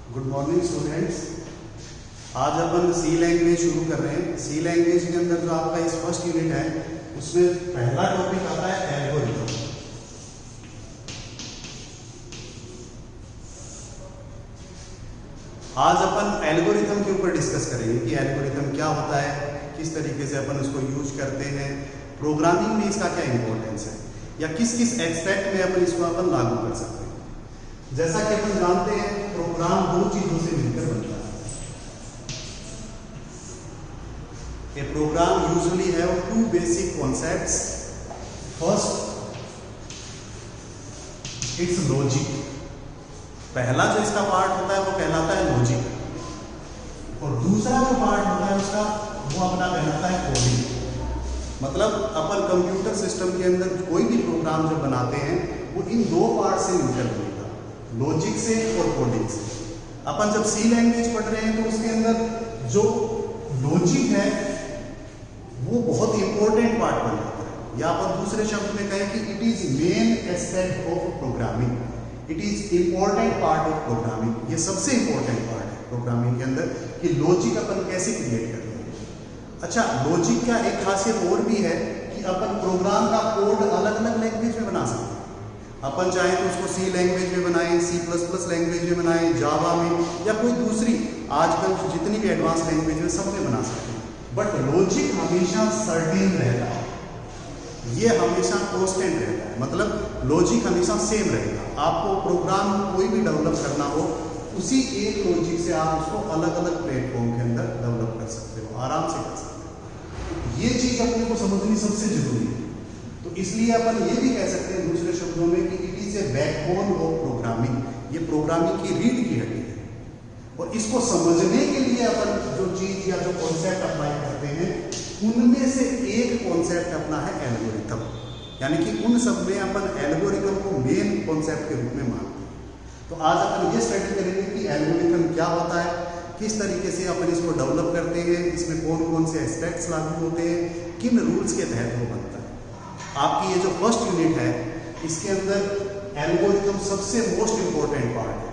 Good morning students. आज अपन सी language शुरू कर रहे हैं। सी लैंग्वेज के अंदर जो आपका इस फर्स्ट यूनिट है उसमें पहला टॉपिक आता है एल्गोरिथम। आज अपन एल्गोरिथम के ऊपर डिस्कस करेंगे कि एल्गोरिथम क्या होता है, किस तरीके से अपन उसको यूज करते हैं, प्रोग्रामिंग में इसका क्या इंपॉर्टेंस है या किस किस एस्पेक्ट में अपन इसको लागू कर सकते हैं। जैसा कि अपन जानते हैं प्रोग्राम दो चीजों से मिलकर बनता है। A program usually have to basic concepts. First, it's logic. पहला जो इसका पार्ट होता है वो कहलाता है लॉजिक, और दूसरा जो पार्ट होता है उसका वो अपना कहलाता है कोडिंग। मतलब अपन कंप्यूटर सिस्टम के अंदर कोई भी प्रोग्राम जो बनाते हैं वो इन दो पार्ट से मिलकर बनेगा, लॉजिक से और कोडिंग से। अपन जब सी लैंग्वेज पढ़ रहे हैं तो उसके अंदर जो लॉजिक है वो बहुत इंपॉर्टेंट पार्ट बन जाता है, या अपन दूसरे शब्द में कहें कि it is main aspect of programming, it is important part of programming. ये सबसे इंपॉर्टेंट पार्ट है प्रोग्रामिंग के अंदर कि लॉजिक अपन कैसे क्रिएट करते हैं। अच्छा, लॉजिक का एक खासियत और भी है कि अपन प्रोग्राम का कोड अलग अलग लैंग्वेज में बना सकते हैं। अपन चाहें तो उसको सी लैंग्वेज में बनाएं, C++ लैंग्वेज में बनाएं, जावा में, या कोई दूसरी आजकल जितनी भी एडवांस लैंग्वेज है सब में बना सकते हैं। बट लॉजिक हमेशा सर्टेन रहता है, ये हमेशा कांस्टेंट रहता है। मतलब लॉजिक हमेशा सेम रहेगा। आपको प्रोग्राम कोई भी डेवलप करना हो उसी एक लॉजिक से आप उसको अलग अलग प्लेटफॉर्म के अंदर डेवलप कर सकते हो, आराम से कर सकते हो। ये चीज अपने को समझनी सबसे जरूरी है। तो इसलिए अपन ये भी कह सकते हैं दूसरे शब्दों में कि it is a backbone of programming. ये प्रोग्रामिंग की रीढ़ की हड्डी है, और इसको समझने के लिए अपन जो चीज या जो कॉन्सेप्ट अप्लाई करते हैं उनमें से एक कॉन्सेप्ट अपना है एल्गोरिथम। यानी कि उन सब में अपन एल्गोरिथम को मेन कॉन्सेप्ट के रूप में मानते हैं। तो आज अपन ये स्टडी करेंगे कि एल्गोरिथम क्या होता है, किस तरीके से अपन इसको डेवलप करते हैं, इसमें कौन कौन से एस्पेक्ट्स लागू होते हैं, किन रूल्स के तहत वो बनता है। आपकी ये जो फर्स्ट यूनिट है इसके अंदर एल्गोरिथम सबसे मोस्ट इंपॉर्टेंट पार्ट है।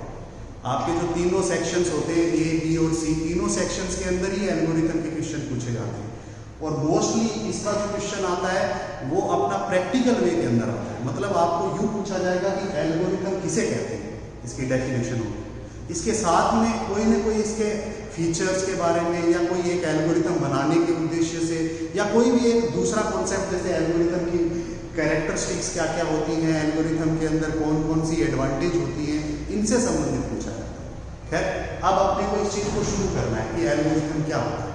आपके जो तीनों सेक्शंस होते हैं A, B और C, तीनों सेक्शंस के अंदर ही एल्गोरिथम के क्वेश्चन पूछे जाते हैं। और मोस्टली इसका जो क्वेश्चन आता है वो अपना प्रैक्टिकल वे के अंदर आता है। मतलब आपको यूँ पूछा जाएगा कि एल्गोरिथम किसे कहते हैं, इसकी डेफिनेशन होगी, इसके साथ में कोई ना कोई इसके फीचर्स के बारे में, या कोई एक एल्गोरिथम बनाने के उद्देश्य से, या कोई भी एक दूसरा कॉन्सेप्ट जैसे एल्गोरिथम की कैरेक्टरिस्टिक्स क्या क्या होती हैं, एल्गोरिथम के अंदर कौन कौन सी एडवांटेज होती हैं, इनसे संबंधित पूछा जाता है। खैर, अब अपने को इस चीज को शुरू करना है कि एल्गोरिथम क्या होता है।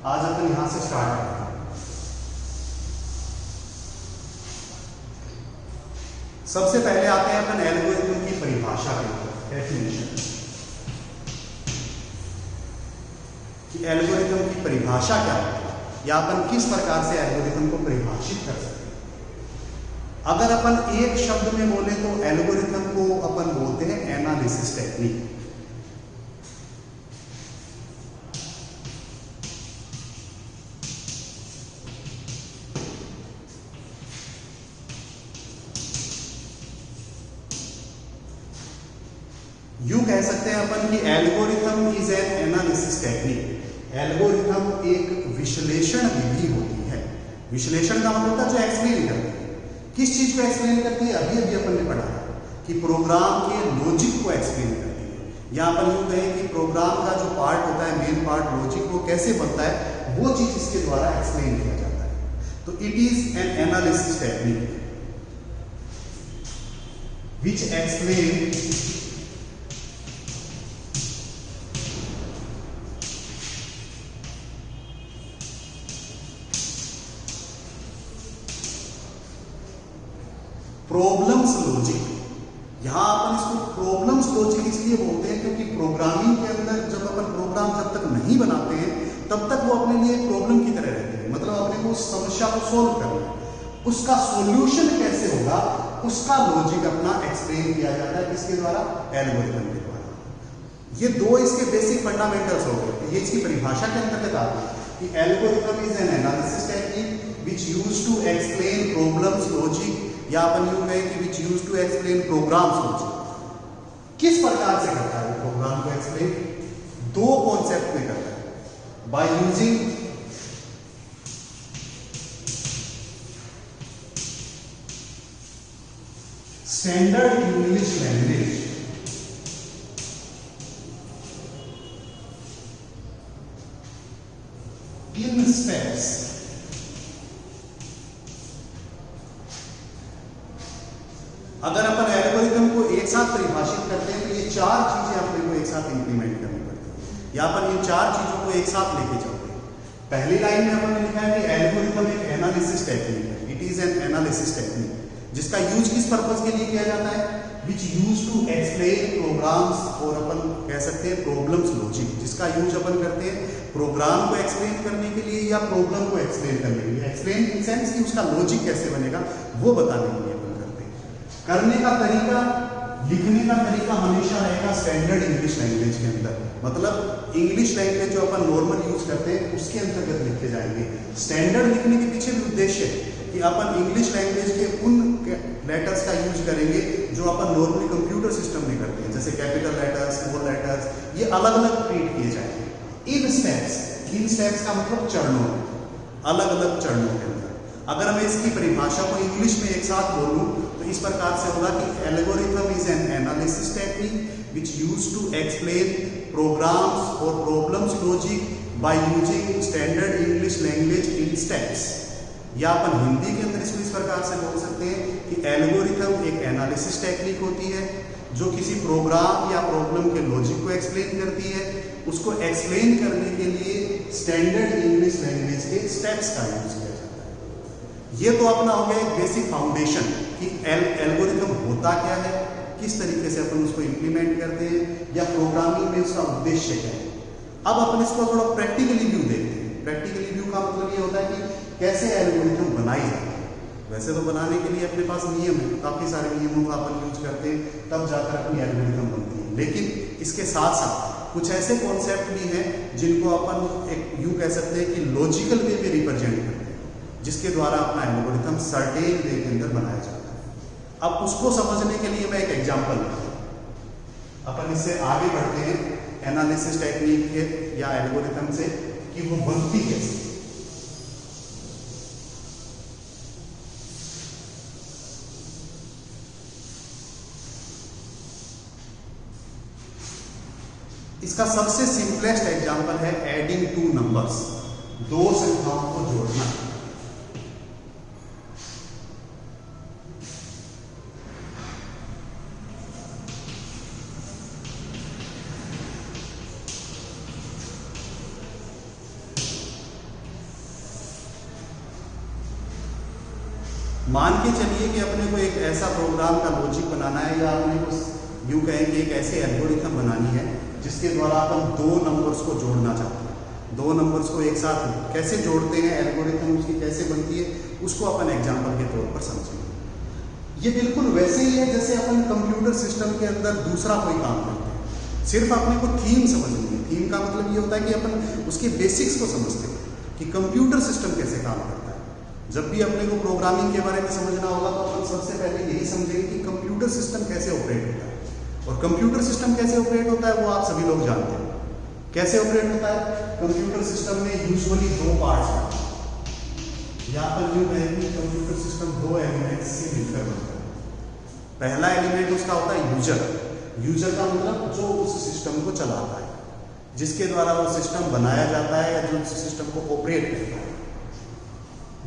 आज अपन यहां से स्टार्ट करते हैं। सबसे पहले आते हैं अपन एल्गोरिथम की परिभाषा के ऊपर, डेफिनेशन कि एल्गोरिथम की परिभाषा क्या होती है, या अपन किस प्रकार से एल्गोरिथम को परिभाषित कर सकते हैं। अगर अपन एक शब्द में बोले तो एल्गोरिथम को अपन बोलते हैं एनालिसिस टेक्निक। यूं कह सकते हैं अपन कि algorithm is an analysis technique. Algorithm एक विश्लेषण विधि होती है। विश्लेषण का मतलब होता है जो एक्सप्लेन करती है। किस चीज को एक्सप्लेन करती है? अभी अभी अपन ने पढ़ा कि प्रोग्राम के लॉजिक को एक्सप्लेन करती है। या अपन यूं कहें कि प्रोग्राम का जो पार्ट होता है, मेन पार्ट लॉजिक, वो कैसे बनता है, वो चीज इसके द्वारा एक्सप्लेन किया जाता है। तो it is an analysis technique which explain problems logic. यहां अपन इसको प्रॉब्लम्स लॉजिक इसलिए बोलते हैं क्योंकि प्रोग्रामिंग के अंदर जब अपन प्रोग्राम जब तक नहीं बनाते हैं तब तक वो अपने लिए एक प्रॉब्लम की तरह रहते हैं। मतलब अपने को उस समस्या को सोल्व करना है, उसका सॉल्यूशन कैसे होगा उसका लॉजिक अपना एक्सप्लेन किया जाता है किसके द्वारा? एल्गोरिथम के द्वारा। ये दो इसके बेसिक फंडामेंटल्स हो गए। ये इसकी परिभाषा के अंतर्गत आता है कि algorithm is an analysis technique which used to explain problems logic, या अपन यूं कहें कि which used to explain programs logic. किस प्रकार से करता है वो प्रोग्राम को explain? by using standard English language in steps. अगर अपन एल्गोरिथम को एक साथ परिभाषित करते हैं तो ये चार चीजें अपने को एक साथ इंप्लीमेंट करनी पड़ती है, या अपन इन चार चीजों को एक साथ लेके चलते हैं। पहली लाइन में अपन ने लिखा है कि एल्गोरिथम एक एनालिसिस टेक्निक है, it is an analysis technique, जिसका यूज किस पर्पस के लिए किया जाता है, which use to explain programs, और अपन कह सकते हैं प्रॉब्लम्स लॉजिक, जिसका यूज अपन करते हैं प्रोग्राम को एक्सप्लेन करने के लिए या प्रॉब्लम को एक्सप्लेन करने के लिए। एक्सप्लेन इन सेंस कि उसका लॉजिक कैसे बनेगा वो बताने के लिए अपन करते हैं। करने का तरीका, लिखने का तरीका हमेशा रहेगा स्टैंडर्ड इंग्लिश लैंग्वेज के अंदर, मतलब इंग्लिश लैंग्वेज जो अपन नॉर्मल यूज करते हैं उसके अंतर्गत लिखे जाएंगे। स्टैंडर्ड लिखने के पीछे भी उद्देश्य है कि अपन इंग्लिश लैंग्वेज के उन लेटर्स का यूज करेंगे जो अपन नॉर्मली कंप्यूटर सिस्टम में करते हैं, जैसे कैपिटल लेटर्स, स्मॉल लेटर्स, ये अलग अलग ट्रीट किए जाएंगे इन स्टेप्स का मतलब चरणों, अलग अलग चरणों के अंदर। अगर मैं इसकी परिभाषा को इंग्लिश में एक साथ बोलूं तो इस प्रकार से होगा कि algorithm is an analysis technique which use to explain programs और problems logic by using standard English language in steps. या अपन हिंदी के अंदर इसको इस प्रकार से बोल सकते हैं कि एल्गोरिथम एक एनालिसिस टेक्निक होती है जो किसी प्रोग्राम या प्रॉब्लम के लॉजिक को एक्सप्लेन करती है, उसको एक्सप्लेन करने के लिए स्टैंडर्ड इंग्लिश लैंग्वेज के स्टेप्स का यूज किया जाता है। ये तो अपना हो गया एक बेसिक फाउंडेशन कि एल्गोरिथम होता क्या है, किस तरीके से अपन उसको इंप्लीमेंट करते हैं, या प्रोग्रामिंग में उसका उद्देश्य क्या है। अब अपन इसको थोड़ा प्रैक्टिकली व्यू देखते हैं। प्रैक्टिकली व्यू का मतलब ये होता है कि कैसे एल्गोरिथम बनाई जाती है। वैसे तो बनाने के लिए अपने पास नियम है, काफी सारे नियमों का अपन यूज करते हैं, तब जाकर अपनी एल्गोरिथम बनती है। लेकिन इसके साथ साथ कुछ ऐसे कॉन्सेप्ट भी हैं जिनको अपन एक यूं कह सकते हैं कि लॉजिकल वे पे रिप्रेजेंट करते हैं, जिसके द्वारा अपना एल्गोरिथम सर्टेन वे के अंदर बनाया जाता है। अब उसको समझने के लिए मैं एक एग्जांपल दूं, अपन इससे आगे बढ़ते हैं एनालिसिस टेक्निक के या एल्गोरिथम से कि वो बनती कैसे। इसका सबसे सिंपलेस्ट एग्जांपल है एडिंग टू नंबर्स, दो संख्याओं को जोड़ना। मान के चलिए कि अपने को एक ऐसा प्रोग्राम का लॉजिक बनाना है, या अपने को यूं कहें कि एक ऐसे एल्गोरिथम बनानी है जिसके द्वारा अपन दो नंबर्स को जोड़ना चाहते हैं। दो नंबर्स को एक साथ कैसे जोड़ते हैं, एल्गोरिथम उसकी कैसे बनती है, उसको अपन एग्जांपल के तौर पर समझेंगे। ये बिल्कुल वैसे ही है जैसे अपन कंप्यूटर सिस्टम के अंदर दूसरा कोई काम करते हैं, सिर्फ अपने को थीम समझनी है। थीम का मतलब ये होता है कि अपन उसके बेसिक्स को समझते हैं कि कंप्यूटर सिस्टम कैसे काम करता है। जब भी अपने को प्रोग्रामिंग के बारे में समझना होगा तो अपन सबसे पहले यही समझेंगे कि कंप्यूटर सिस्टम कैसे ऑपरेट होता है। और कंप्यूटर सिस्टम कैसे ऑपरेट होता है वो आप सभी लोग जानते हैं। कैसे ऑपरेट होता है? कंप्यूटर सिस्टम में यूजुअली दो पार्ट्स होते हैं। यहाँ पर यूं कहें कि कंप्यूटर सिस्टम दो एलिमेंट्स से मिलकर बनता है। पहला एलिमेंट उसका होता है यूजर। यूजर का मतलब जो उस सिस्टम को चलाता है, जिसके द्वारा वो सिस्टम बनाया जाता है या जो उस सिस्टम को ऑपरेट करता है।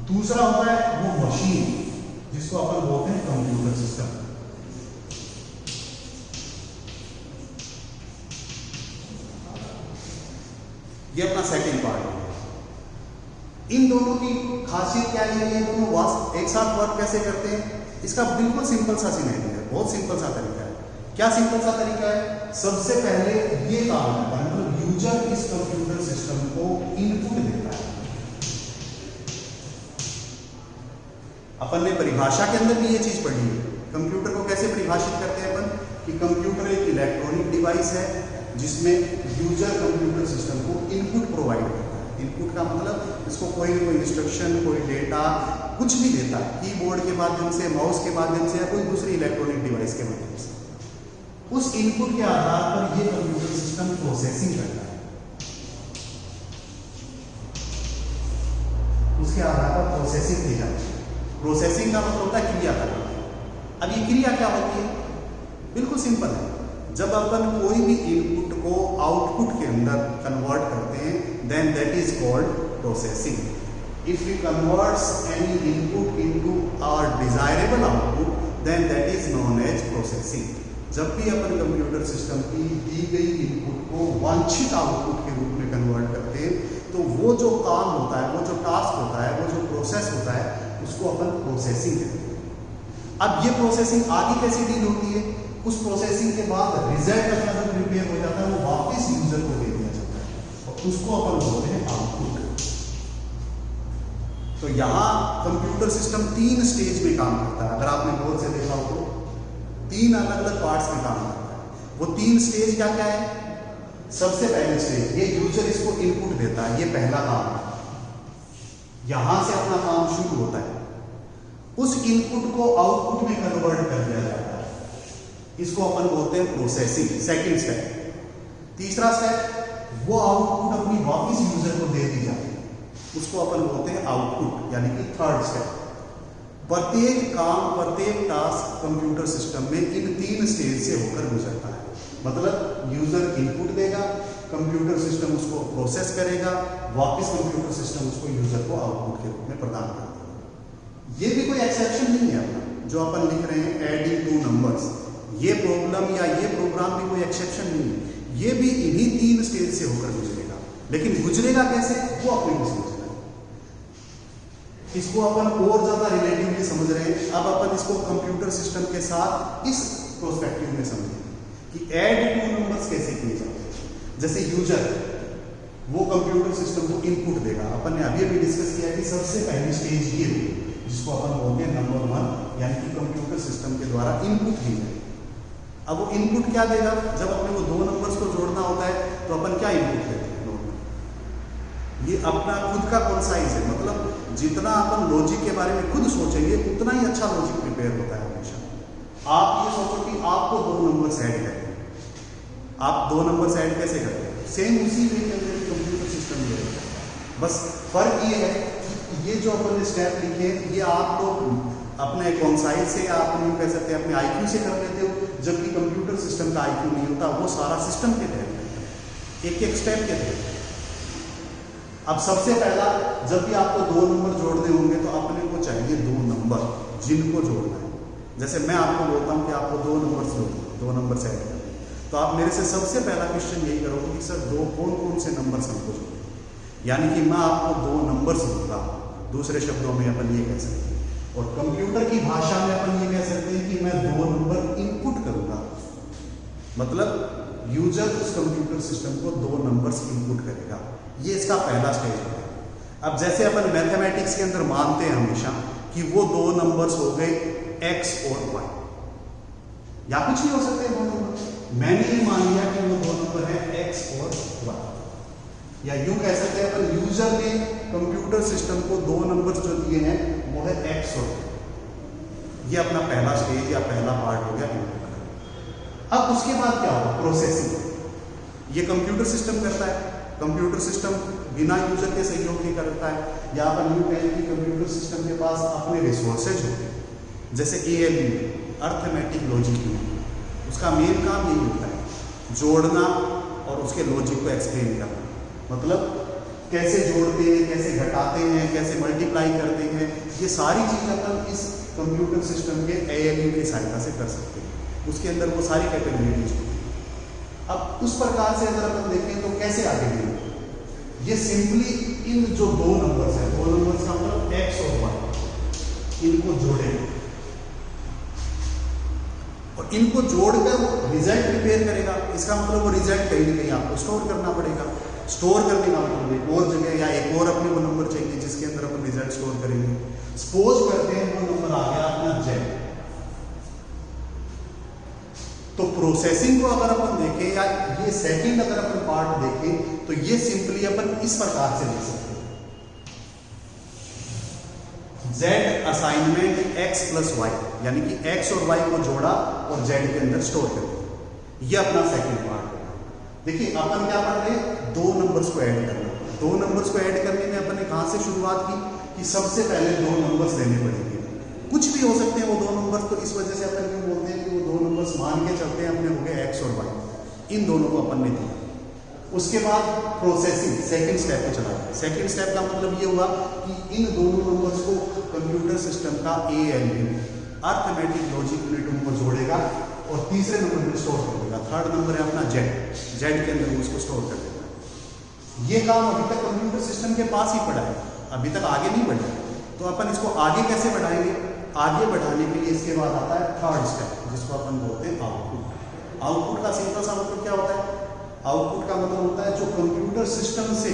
दूसरा होता है वो मशीन, जिसको अपन बोलते हैं कंप्यूटर सिस्टम। ये अपना सेकंड पार्ट है। इन दोनों की खासियत क्या है, ये दोनों एक साथ वर्क कैसे करते हैं, इसका बिल्कुल सिंपल सा सिनेरियो है, बहुत सिंपल सा तरीका है। क्या सिंपल सा तरीका है? सबसे पहले ये काम करता है, मतलब यूजर इस कंप्यूटर सिस्टम को इनपुट देता है। अपन ने परिभाषा के अंदर भी ये चीज पढ़ी है। कंप्यूटर को कैसे परिभाषित करते हैं अपन कि कंप्यूटर एक इलेक्ट्रॉनिक डिवाइस है जिसमें यूजर कंप्यूटर सिस्टम को इनपुट प्रोवाइड करता है। इनपुट का मतलब इसको कोई ना कोई इंस्ट्रक्शन, कोई डेटा, कुछ भी देता है, कीबोर्ड के माध्यम से, माउस के माध्यम से या कोई दूसरी इलेक्ट्रॉनिक डिवाइस के माध्यम से। उस इनपुट के आधार पर ये कंप्यूटर सिस्टम प्रोसेसिंग करता है। उसके आधार पर प्रोसेसिंग की जाती है। प्रोसेसिंग का मतलब होता है क्रिया करना। अब ये क्रिया क्या होती है? बिल्कुल सिंपल है। जब अपन कोई भी इनपुट को आउटपुट के अंदर कन्वर्ट करते हैं, then that is called processing. If we converts any input into our desirable output, then that is known as processing. जब भी अपन कंप्यूटर सिस्टम की दी गई इनपुट को वांछित आउटपुट के रूप में कन्वर्ट करते हैं, तो वो जो काम होता है, वो जो टास्क होता है, वो जो प्रोसेस होता है, उसको अपन प्रोसेसिंग कहते हैं। अब ये प्रोसेसिंग आगे कैसे डील होती है? उस प्रोसेसिंग के बाद रिजल्ट अपना जो प्रिपेयर हो जाता है वो वापस यूजर को दे दिया जाता है और उसको अपन बोलते हैं आउटपुट। तो यहां कंप्यूटर सिस्टम 3 स्टेज में काम करता है। अगर आपने गौर से देखा हो तो 3 अलग अलग पार्ट्स में काम करता है। वो 3 स्टेज क्या क्या है? सबसे पहले स्टेज, ये यूजर इसको इनपुट देता है, ये पहला काम है। यहां से अपना काम शुरू होता है। उस इनपुट को आउटपुट में कन्वर्ट कर दिया जाता है, इसको अपन बोलते हैं प्रोसेसिंग, सेकंड स्टेप। तीसरा स्टेप, वो आउटपुट अपनी वापस यूजर को दे दी जाती है, उसको अपन बोलते हैं आउटपुट, यानी कि थर्ड स्टेप। प्रत्येक काम, प्रत्येक टास्क कंप्यूटर सिस्टम में इन 3 स्टेज से होकर गुजरता है। मतलब यूजर इनपुट देगा, कंप्यूटर सिस्टम उसको प्रोसेस करेगा, वापस कंप्यूटर सिस्टम उसको यूजर को आउटपुट के रूप में प्रदान कर देगा। ये भी कोई एक्सेप्शन नहीं है अपना जो अपन लिख रहे हैं एडिंग 2 नंबर्स। ये प्रॉब्लम या ये प्रोग्राम भी कोई एक्सेप्शन नहीं है। ये भी इन्हीं 3 स्टेज से होकर गुजरेगा, लेकिन गुजरेगा कैसे वो अपने को समझना है। इसको अपन और ज्यादा रिलेटिवली समझ रहे हैं। अब अपन इसको कंप्यूटर सिस्टम के साथ इस प्रोस्पेक्टिव में समझेंगे कि ऐड 2 नंबर्स कैसे किए जाते हैं। जैसे यूजर वो कंप्यूटर सिस्टम को इनपुट देगा। अपन ने अभी डिस्कस किया कि सबसे पहली स्टेज ये होगी जिसको अपन बोलते हैं नंबर 1, यानी कि कंप्यूटर सिस्टम के द्वारा इनपुट दी जाए। अब वो इनपुट क्या देगा? जब अपने को 2 नंबर्स को जोड़ना होता है तो अपन क्या इनपुट देते हैं? ये अपना खुद का कॉन्साइज है। मतलब जितना अपन लॉजिक के बारे में खुद सोचेंगे उतना ही अच्छा लॉजिक प्रिपेयर होता है हमेशा। आप ये सोचो कि आपको 2 नंबर्स ऐड करते हैं, आप 2 नंबर्स ऐड कैसे करते हैं? सेम उसी वे के अंदर कंप्यूटर सिस्टम में होता है। बस फर्क ये है कि ये जो अपन ने स्टेप लिखे ये आप लोग अपने कॉन्साइज से, आप नहीं कह सकते अपने आईक्यू से कर लेते हो, जबकि कंप्यूटर सिस्टम का आईक्यू नहीं होता, वो सारा सिस्टम के तहत एक एक स्टेप के तहत। अब सबसे पहला, जब भी आपको 2 नंबर जोड़ने होंगे तो अपने को चाहिए 2 नंबर जिनको जोड़ना है। जैसे मैं आपको बोलता हूं कि आपको 2 नंबर जोड़ना, 2 नंबर ऐड करना, तो आप मेरे से सबसे पहला क्वेश्चन यही करोगे कि सर कौन कौन से नंबर हमको जोड़े, यानी कि मैं आपको 2 नंबर दूंगा। दूसरे शब्दों में अपन ये कह सकते हैं, और कंप्यूटर की भाषा में अपन ये कह सकते हैं कि मैं 2 नंबर इनपुट करूंगा। मतलब यूजर उस कंप्यूटर सिस्टम को 2 नंबर्स इनपुट करेगा। ये इसका पहला स्टेज है। अब जैसे अपन मैथमेटिक्स के अंदर मानते हैं हमेशा कि वो 2 नंबर्स हो गए x और y, या कुछ नहीं हो सकते 2 नंबर। मैंने ये मान लिया कि वो 2 नंबर है x और y, या यूं कह सकते हैं अपन यूजर ने कंप्यूटर सिस्टम को 2 नंबर्स जो दिए हैं वो है x और y। ये अपना पहला स्टेज या पहला पार्ट हो गया इनपुट का। अब उसके बाद क्या होगा? प्रोसेसिंग। ये कंप्यूटर सिस्टम करता है। कंप्यूटर सिस्टम बिना यूजर के सहयोग नहीं करता है, या अपन यूं कहें कि कंप्यूटर सिस्टम के पास अपने रिसोर्सेज होते हैं। जैसे ALU, अर्थमेटिक लॉजिक यूनिट, उसका मेन काम यही होता है जोड़ना और उसके लॉजिक को एक्सप्लेन करना। मतलब कैसे जोड़ते हैं, कैसे घटाते हैं, कैसे मल्टीप्लाई करते हैं, ये सारी चीज़ अपन इस कंप्यूटर सिस्टम के ALU की सहायता से कर सकते हैं। उसके अंदर वो सारी कैपेबिलिटीज होती हैं। अब उस प्रकार से अगर अपन देखें तो कैसे आगे बढ़ेंगे? ये सिंपली इन जो 2 नंबर्स हैं, 2 नंबर्स का मतलब x और y, इनको जोड़ेंगे और इनको जोड़कर वो रिजल्ट प्रिपेयर करेगा। इसका मतलब वो रिजल्ट कहीं ना कहीं आपको स्टोर करना पड़ेगा। स्टोर करने का मतलब एक और जगह या एक और अपने को नंबर चाहिए जिसके अंदर अपन रिजल्ट स्टोर करेंगे। सपोज करते हैं वो नंबर आ गया अपना z। तो प्रोसेसिंग को अगर अपन देखें या ये सेकंड अगर अपन पार्ट देखें तो ये सिंपली अपन इस प्रकार से लिख सकते हैं, z assignment x plus y, यानी कि x और y को जोड़ा और z के अंदर स्टोर कर दिया। ये अपना सेकंड पार्ट है। देखिए अपन क्या पढ़ रहे हैं? 2 नंबर्स को ऐड करना। 2 नंबर्स को ऐड करने में अपन ने कहां से शुरुआत की कि सबसे पहले 2 नंबर्स लेने पड़ेंगे। कुछ भी हो सकते हैं वो 2 नंबर्स, तो इस वजह से अपन क्यों बोलते हैं कि वो 2 नंबर्स मान के चलते हैं अपने हो गए एक्स और वाई, इन दोनों को अपन ने दिया। उसके बाद प्रोसेसिंग सेकंड स्टेप पे चला गया। सेकंड स्टेप का मतलब ये हुआ कि इन दोनों नंबर्स को कंप्यूटर सिस्टम का ALU अर्थमेटिक लॉजिक यूनिट उनको जोड़ेगा और तीसरे नंबर में स्टोर कर देगा। थर्ड नंबर है अपना जेड के अंदर उसको स्टोर कर देगा। ये काम अभी तक कंप्यूटर सिस्टम के पास ही पड़ा है, अभी तक आगे नहीं बढ़ा। तो अपन इसको आगे कैसे बढ़ाएंगे? आगे बढ़ाने के लिए इसके बाद आता है थर्ड स्टेप, जिसको अपन बोलते हैं आउटपुट। आउटपुट का सिंपल सा मतलब क्या होता है? आउटपुट का मतलब होता है जो कंप्यूटर सिस्टम से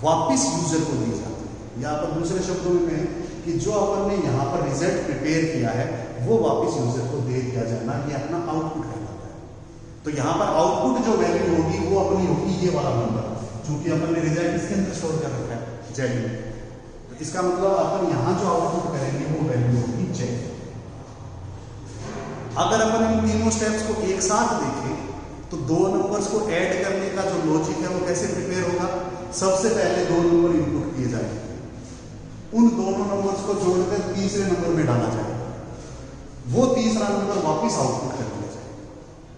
वापस यूजर को दी जाती है, या अपन दूसरे शब्दों में कहें कि जो अपन ने यहाँ पर रिजल्ट प्रिपेयर किया है वो वापस यूजर को दे दिया जाना, ये अपना आउटपुट कहलाता है। तो यहाँ पर आउटपुट जो वैल्यू होगी वो अपनी होगी ये वाला नंबर, क्योंकि अपन ने रिजल्ट इसके अंदर स्टोर कर रखा है जेड में। तो इसका मतलब अपन यहाँ जो आउटपुट करेंगे वो वैल्यू होगी जेड। अगर अपन इन तीनों स्टेप्स को एक साथ देखें तो 2 नंबर्स को ऐड करने का जो लॉजिक है वो कैसे प्रिपेयर होगा? सबसे पहले 2 नंबर इनपुट किए जाएंगे, उन दोनों नंबर्स को जोड़कर तीसरे नंबर में डाला जाएगा, वो तीसरा नंबर वापस आउटपुट कर दिया जाएगा।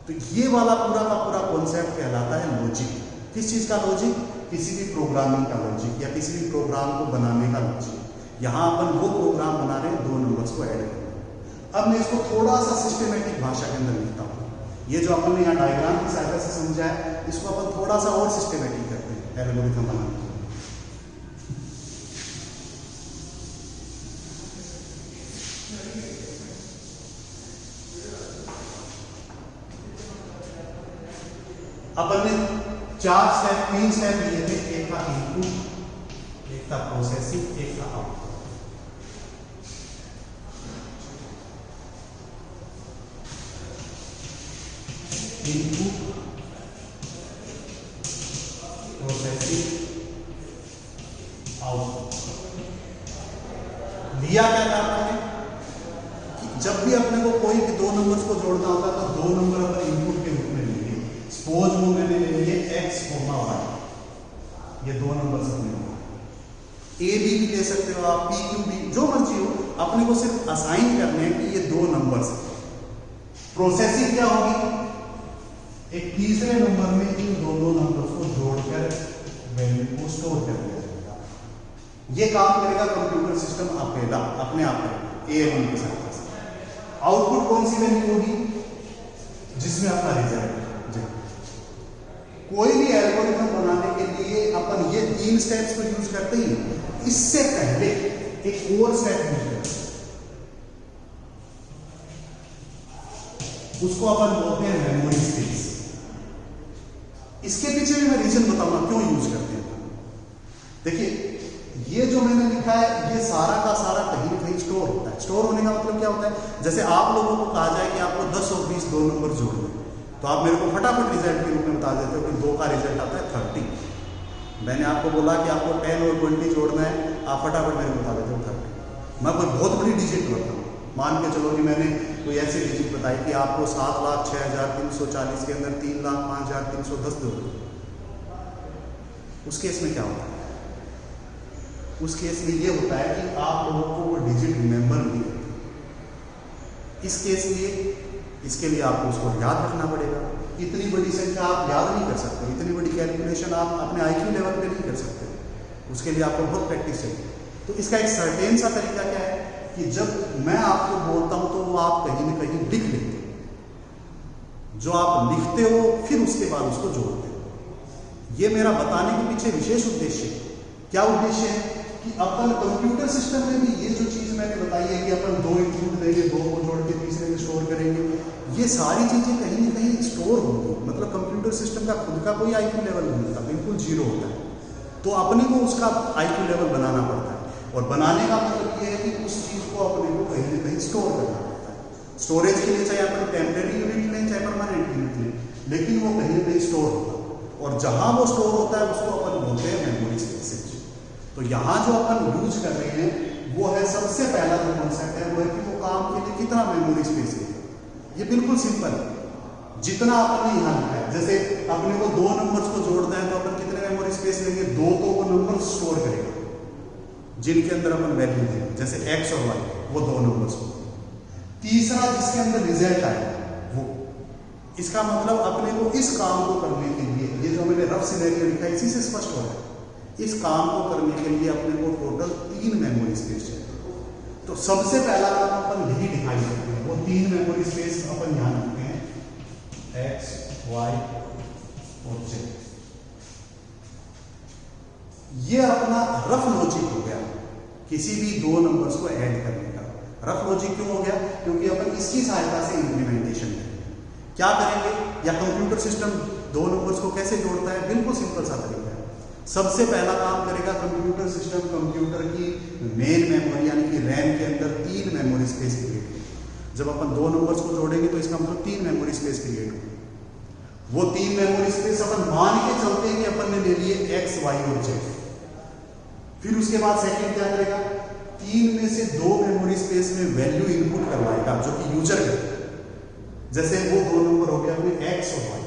तो ये वाला पूरा का पूरा कॉन्सेप्ट कहलाता है लॉजिक। किस चीज का लॉजिक? किसी भी प्रोग्रामिंग का लॉजिक या किसी भी प्रोग्राम को बनाने का लॉजिक। यहां अपन वो प्रोग्राम बना रहे हैं, 2 नंबर्स को ऐड करें। अब मैं इसको थोड़ा सा सिस्टमेटिक भाषा के अंदर लिखता हूं। ये जो अपन ने यहाँ डायग्राम की सहायता से समझा है, इसको अपन थोड़ा सा और सिस्टमेटिक करते हैं एल्गोरिथम बनाने के लिए। अपन ने 3 स्टेप लिए थे, एक था इनपुट, एक था प्रोसेसिंग, एक था आउटपुट। Input, processing, output. लिया क्या था आपने कि जब भी अपने को कोई भी 2 नंबर्स को जोड़ना होता है तो 2 नंबर अपन इनपुट के रूप में लेंगे। सपोज वो मैंने ले लिए x, y, ये 2 नंबर्स अपने A भी ले सकते हो आप, P, Q भी, जो मर्जी हो, अपने को सिर्फ असाइन करने हैं कि ये 2 नंबर्स। प्रोसेसिंग क्या होगी? एक तीसरे नंबर में इन दोनों नंबर्स को जोड़कर वैल्यू को स्टोर कर दिया जाएगा। ये काम करेगा कंप्यूटर सिस्टम अकेला, अपने आप ALU के साथ। आउटपुट कौन सी वैल्यू होगी? जिसमें अपना रिजल्ट। कोई भी एल्गोरिथम बनाने के लिए अपन ये 3 स्टेप्स को यूज करते ही, इससे पहले एक और स्टेप यूज करते हैं, उसको अपन बोलते हैं मेमोरी स्पेस। इसके पीछे भी मैं रीजन बताऊंगा क्यों यूज करते हैं। देखिए, ये जो मैंने लिखा है ये सारा का सारा कहीं ना कहीं स्टोर होता है। स्टोर होने का मतलब क्या होता है? जैसे आप लोगों को कहा जाए कि आपको 10 और 20 2 नंबर जोड़ने, तो आप मेरे को फटाफट रिजल्ट के रूप में बता देते हो कि 2 का रिजल्ट आता है 30। मैंने आपको बोला कि आपको 10 और 20 जोड़ना है, आप फटाफट मेरे को बता देते हो 30। मैं कोई बहुत बड़ी डिजिट बताता हूँ, मान के चलो कि मैंने कोई ऐसी डिजिट बताई कि आपको 7,06,340 के अंदर 3,05,310 दो। उस केस में क्या होता है? उस केस में ये होता है कि आप लोगों को वो डिजिट रिमेंबर नहीं होती। इस केस में इसके लिए आपको उसको याद रखना पड़ेगा। इतनी बड़ी संख्या आप याद नहीं कर सकते, इतनी बड़ी कैलकुलेशन आप अपने IQ लेवल पे नहीं कर सकते, उसके लिए आपको बहुत प्रैक्टिस चाहिए। तो इसका एक सर्टेन सा तरीका क्या है कि जब मैं आपको बोलता हूं तो वो आप कहीं ना कहीं लिख लेते हो, जो आप लिखते हो फिर उसके बाद उसको जोड़ते हो। ये मेरा बताने के पीछे विशेष उद्देश्य है। क्या उद्देश्य है कि अपन कंप्यूटर सिस्टम में भी ये जो चीज मैंने बताई है कि अपन 2 इनपुट देंगे, 2 को जोड़ के तीसरे में स्टोर करेंगे, ये सारी चीजें कहीं ना कहीं स्टोर होंगी। मतलब कंप्यूटर सिस्टम का खुद का कोई IQ लेवल नहीं होता, बिल्कुल 0 होता है। तो अपने को उसका IQ लेवल बनाना पड़ता है, और बनाने का मतलब ये है कि उस चीज को अपने को कहीं ना कहीं स्टोर करना पड़ता है। स्टोरेज के लिए चाहे अपन टेम्परेरी यूनिट लें चाहे परमानेंट यूनिट लें, लेकिन वो कहीं ना कहीं स्टोर होता है, और जहां वो स्टोर होता है उसको अपन बोलते हैं मेमोरी स्पेस। तो यहाँ जो अपन यूज कर रहे हैं वो है, सबसे पहला जो कॉन्सेप्ट है वो है कि वो काम के लिए कितना मेमोरी स्पेस है। ये बिल्कुल सिंपल है, जितना आपने यहाँ लिखा है। जैसे अपने को 2 नंबर्स को जोड़ना है तो अपन कितने मेमोरी स्पेस लेंगे? 2 तो वो नंबर स्टोर करेगा, जिनके अंदर अपन वैल्यू दें, जैसे x और y, वो दो नंबर्स को। तीसरा जिसके अंदर रिजल्ट आए वो। इसका मतलब अपने को इस काम को करने के लिए, ये जो मैंने रफ सिनेरियो लिखा है इसी से स्पष्ट हो रहा है, इस काम को करने के लिए अपने को टोटल 3 मेमोरी स्पेस चाहिए। तो सबसे पहला काम अपन यही दिखाई देते हैं, वो 3 मेमोरी स्पेस अपन यहाँ लिखते हैं x, y और z। ये अपना रफ लॉजिक हो गया किसी भी दो नंबर्स को ऐड करने का। रफ लॉजिक क्यों हो गया? क्योंकि अपन इसकी सहायता से इंप्लीमेंटेशन करेंगे। क्या करेंगे, या कंप्यूटर सिस्टम दो नंबर्स को कैसे जोड़ता है, बिल्कुल सिंपल सा तरीका है। सबसे पहला काम करेगा कंप्यूटर सिस्टम, कंप्यूटर की मेन मेमोरी यानी कि रैम के अंदर 3 मेमोरी स्पेस क्रिएट करेगी। जब अपन दो नंबर्स को जोड़ेंगे तो इसका मतलब 3 मेमोरी स्पेस क्रिएट होगी। वो 3 मेमोरी स्पेस अपन मान के चलते हैं कि अपन ने ले लिए x, y और z। फिर उसके बाद सेकंड क्या करेगा, 3 में से 2 मेमोरी स्पेस में वैल्यू इनपुट करवाएगा जो कि यूजर है। जैसे वो दो नंबर हो गया अपने x और y।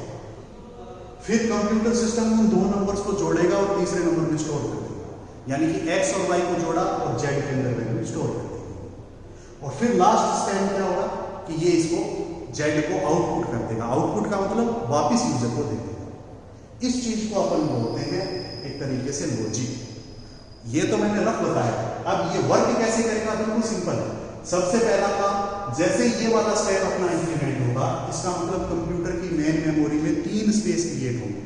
फिर कंप्यूटर सिस्टम उन दो नंबर्स को जोड़ेगा और तीसरे नंबर में स्टोर कर देगा, यानी कि x और y को जोड़ा और z के अंदर वैल्यू स्टोर कर देगा। और फिर लास्ट स्टेप क्या होगा कि ये इसको z को आउटपुट कर देगा। आउटपुट का मतलब वापिस यूजर को दे देगा। इस चीज को अपन बोलते हैं एक तरीके से लॉजिक। ये तो मैंने रफ बताया। अब ये वर्क कैसे करेगा, बिल्कुल सिंपल है। सबसे पहला काम, जैसे ये वाला स्टेप अपना इंप्लीमेंट होगा, इसका मतलब कंप्यूटर की मेन मेमोरी में 3 स्पेस क्रिएट होंगे।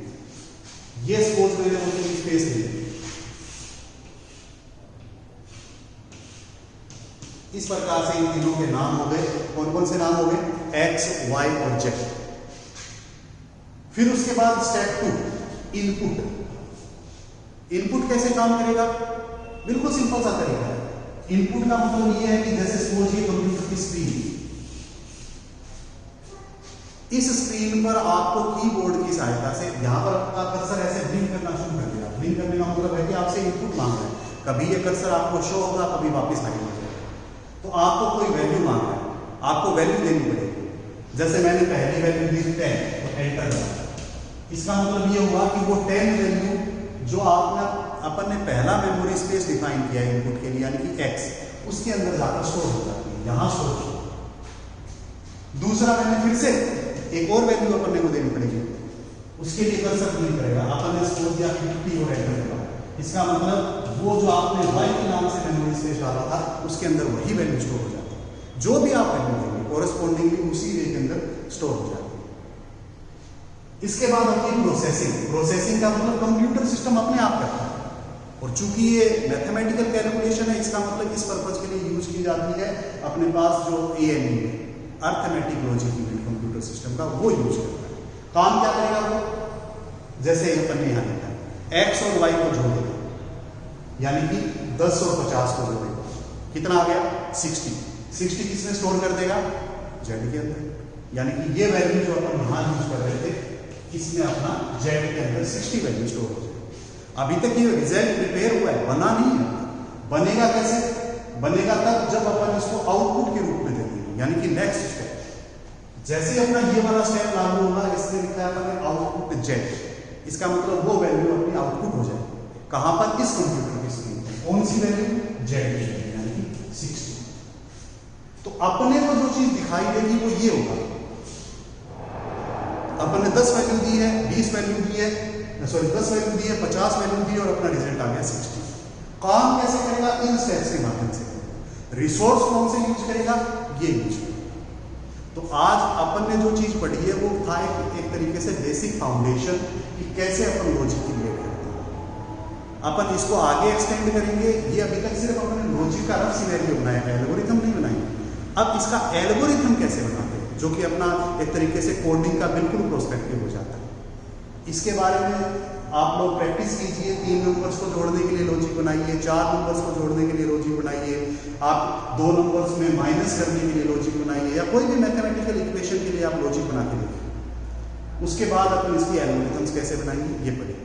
ये सपोज मैंने वो 3 स्पेस लिए, इस प्रकार से इन तीनों के नाम हो गए। कौन कौन से नाम हो गए, x, y और z। फिर उसके बाद स्टेप 2, इनपुट। इनपुट कैसे काम करेगा, बिल्कुल सिंपल सा तरीका है। इनपुट का मतलब ये है कि जैसे सपोज ये कंप्यूटर की स्क्रीन, इस स्क्रीन पर आपको कीबोर्ड की सहायता से यहां पर आपका कर्सर ऐसे ब्लिंक करना शुरू कर देगा। ब्लिंक करने का मतलब है कि आपसे इनपुट मांग रहा है। कभी ये कर्सर आपको शो होगा, कभी वापस हाइड हो जाएगा। तो आपको कोई वैल्यू मांग रहा है, आपको वैल्यू देनी पड़ेगी। जैसे मैंने पहली वैल्यू दी 10, तो एंटर दबाया। इसका मतलब ये हुआ कि वो 10 वैल्यू जो अपन ने पहला मेमोरी स्पेस डिफाइन किया इनपुट के लिए यानी कि x, उसके अंदर जाकर स्टोर हो जाती है, यहां स्टोर हो। दूसरा मैंने फिर से एक और वैल्यू अपन को देनी पड़ेगी, उसके लिए कर्सर क्लिक करेगा। अपन ने स्टोर दिया 50 और एंटर दबाया। इसका मतलब वो जो आपने y के नाम से मेमोरी स्पेस डाला था उसके अंदर वही वैल्यू स्टोर हो जाती है। जो भी आप वैल्यू देंगे कोरस्पॉन्डिंगली उसी वे के अंदर स्टोर हो जाती है। इसके बाद होती है प्रोसेसिंग। प्रोसेसिंग का मतलब कंप्यूटर सिस्टम अपने आप करता है, और चूंकि ये मैथमेटिकल कैलकुलेशन है, इसका मतलब इस पर्पज के लिए यूज की जाती है। अपने पास जो ALU है, arithmetic logic unit computer system का, वो यूज करता है। काम क्या करेगा वो, जैसे अपन ने यहाँ लिखा है x और y को जोड़ेगा, यानी कि 10 और 50 को जोड़ेगा। कितना आ गया, 60। 60 किसमें स्टोर कर देगा, z के अंदर। यानी कि ये वैल्यू जो अपन यहाँ यूज कर रहे थे, इसमें अपना z के अंदर 60 वैल्यू स्टोर हो जाएगी। अभी तक ये रिजल्ट प्रिपेयर हुआ है, बना नहीं है। बनेगा कैसे, बनेगा तब जब अपन इसको आउटपुट के रूप में देंगे, यानी कि नेक्स्ट स्टेप। जैसे अपना ये वाला स्टेप लागू होगा, इसमें लिखा है अपन आउटपुट z। इसका मतलब वो वैल्यू अपनी आउटपुट हो जाएगी। कहां पर, इस कंप्यूटर की स्क्रीन पर। कौन सी वैल्यू, z की वैल्यू, यानी कि 60। तो अपने को जो चीज दिखाई देगी वो ये होगा, अपन ने 10 वैल्यू दी है, 20 वैल्यू दी है, 10 वैल्यू दी है, 50 वैल्यू दी है, और अपना रिजल्ट आ गया 60। काम कैसे करेगा, इन स्टेप्स के माध्यम से। रिसोर्स कौन से यूज करेगा, ये यूज करेगा। तो आज अपन ने जो चीज पढ़ी है वो था एक तरीके से बेसिक फाउंडेशन कि कैसे अपन लॉजिक क्रिएट करते हैं। अपन इसको आगे एक्सटेंड करेंगे। ये अभी तक सिर्फ अपन ने लॉजिक का रफ सिनेरियो बनाया है, एल्गोरिथम नहीं बनाई। अब इसका एल्गोरिथम कैसे बनाते हैं, जो कि अपना एक तरीके से कोडिंग का बिल्कुल प्रोस्पेक्टिव हो जाता है। इसके बारे में आप लोग प्रैक्टिस कीजिए। 3 नंबर्स को जोड़ने के लिए लॉजिक बनाइए, 4 नंबर्स को जोड़ने के लिए लॉजिक बनाइए, आप 2 नंबर्स में माइनस करने के लिए लॉजिक बनाइए, या कोई भी मैथमेटिकल इक्वेशन के लिए आप लॉजिक बना के देखिए। उसके बाद अपन इसकी एल्गोरिथम्स कैसे बनाएंगे ये पढ़ेंगे।